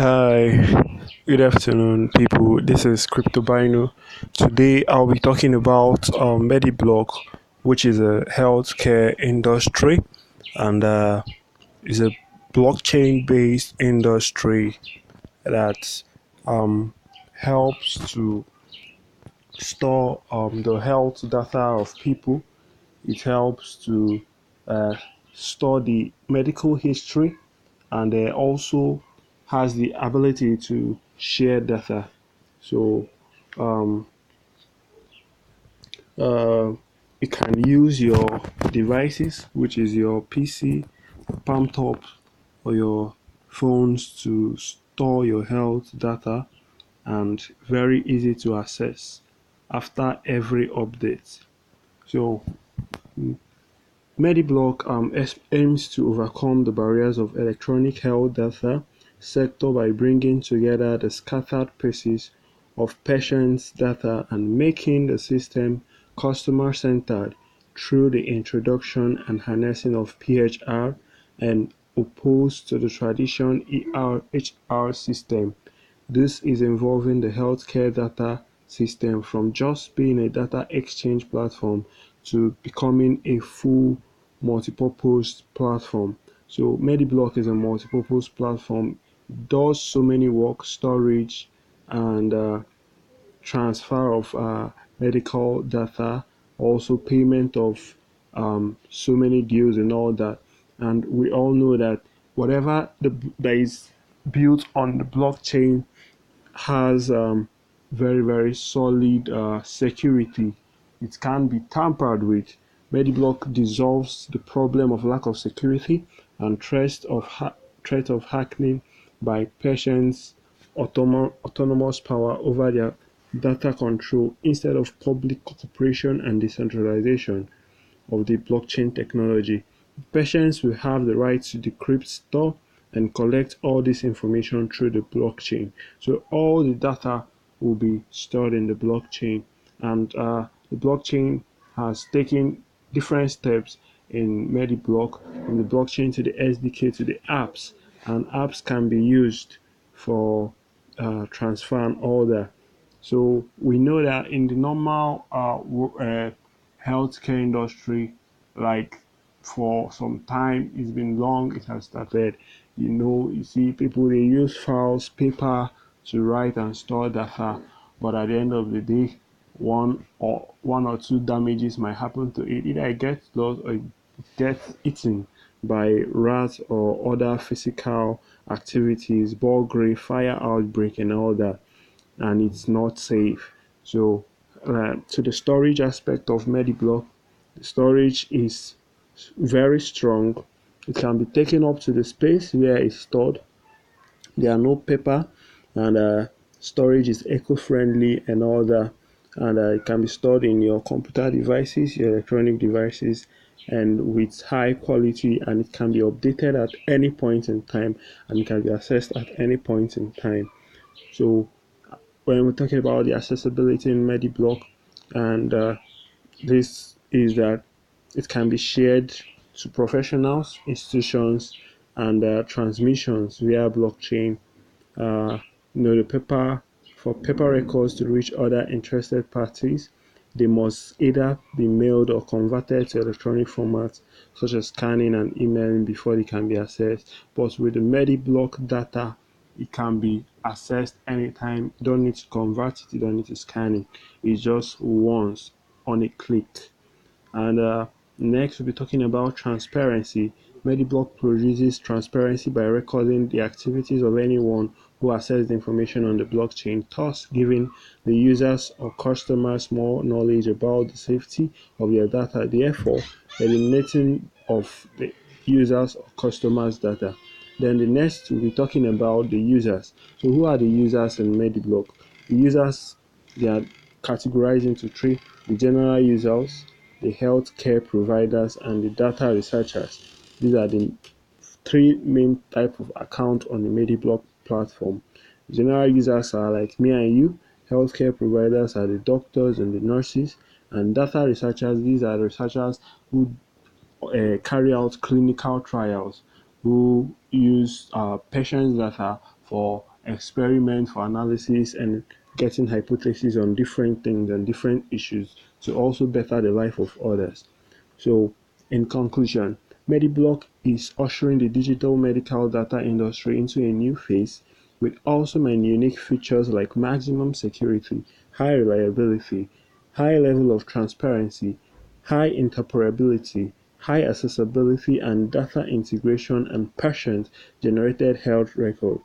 Hi, good afternoon, people. This is CryptoBino. Today, I'll be talking about MediBloc, which is a healthcare industry and is a blockchain-based industry that um, helps to store the health data of people. It helps to uh, store the medical history and also has the ability to share data. So um, uh, you can use your devices, which is your PC, palm top, or your phones to store your health data and very easy to access after every update. So MediBloc aims to overcome the barriers of electronic health data sector by bringing together the scattered pieces of patients' data and making the system customer-centered through the introduction and harnessing of PHR and opposed to the traditional EHR system. This is involving the healthcare data system from just being a data exchange platform to becoming a full multipurpose platform. So MediBloc is a multipurpose platform, does so many work, storage and transfer of medical data, also payment of so many deals and all that. And we all know that whatever that is built on the blockchain has very solid security. It can be tampered with. MediBlock dissolves the problem of lack of security and threat of hacking by patients' autonomous power over their data control instead of public cooperation and decentralization of the blockchain technology. Patients will have the right to decrypt, store, and collect all this information through the blockchain. So all the data will be stored in the blockchain, and the blockchain has taken different steps in MediBlock, from the blockchain to the SDK to the apps, and apps can be used for transfer and order. So we know that in the normal healthcare industry, like for some time, it's been long, it has started. You see people they use files, paper to write and store data, but at the end of the day, one or two damages might happen to it. Either it gets lost or it gets eaten by rats or other physical activities, ball grave, fire outbreak, and all that, and it's not safe. So, to the storage aspect of MediBlock, the storage is very strong. It can be taken up to the space where it's stored. There are no paper, and storage is eco-friendly and all that. And it can be stored in your computer devices, your electronic devices, and with high quality. And it can be updated at any point in time, and it can be accessed at any point in time. So when we're talking about the accessibility in MediBlock, and this is that it can be shared to professionals, institutions, and transmissions via blockchain. Uh, the paper for paper records to reach other interested parties, they must either be mailed or converted to electronic formats such as scanning and emailing before they can be accessed. But with the MediBlock data, it can be accessed anytime. You don't need to convert it, you don't need to scan it. It's just once on a click. And next, we'll be talking about transparency. MediBlock produces transparency by recording the activities of anyone who accesses the information on the blockchain, thus giving the users or customers more knowledge about the safety of their data, therefore eliminating of the users or customers' data. Then the next, we'll be talking about the users. So who are the users in MediBlock? The users, they are categorized into three: the general users, the healthcare providers, and the data researchers. These are the three main type of account on the MediBlock platform. General users are like me and you. Healthcare providers are the doctors and the nurses, and data researchers, these are the researchers who carry out clinical trials, who use patients' data for experiment for analysis and getting hypotheses on different things and different issues to also better the life of others. So, in conclusion, MediBloc is ushering the digital medical data industry into a new phase with awesome and unique features like maximum security, high reliability, high level of transparency, high interoperability, high accessibility, and data integration and patient-generated health record.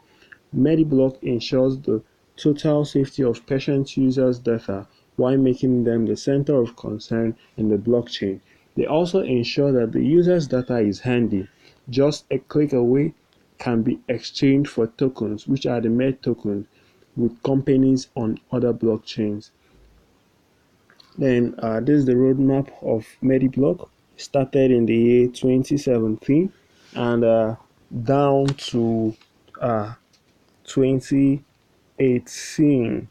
MediBloc ensures the total safety of patient users' data while making them the center of concern in the blockchain. They also ensure that the user's data is handy, just a click away, can be exchanged for tokens, which are the Med tokens, with companies on other blockchains. Then this is the roadmap of MediBloc. Started in the year 2017 and down to uh, 2018,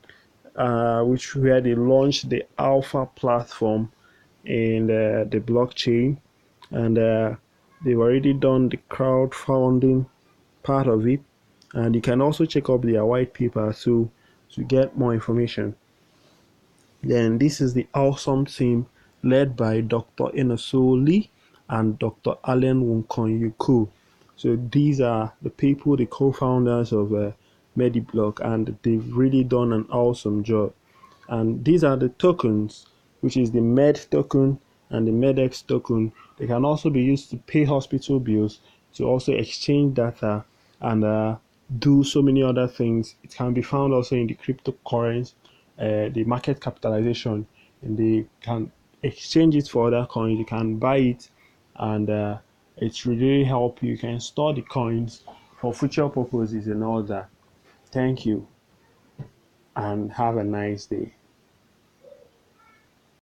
which where they launched the Alpha platform in the blockchain, and they've already done the crowdfunding part of it. And you can also check up their white paper to get more information. Then this is the awesome team led by Dr. Inoso Lee and Dr. Allen Wunkonyuku. So these are the people, the co-founders of MediBloc, and they've really done an awesome job. And these are the tokens, which is the Med token and the MedX token. They can also be used to pay hospital bills, to also exchange data, and do so many other things. It can be found also in the cryptocurrency, the market capitalization, and they can exchange it for other coins. You can buy it, and it's really help you. You can store the coins for future purposes and all that. Thank you, and have a nice day.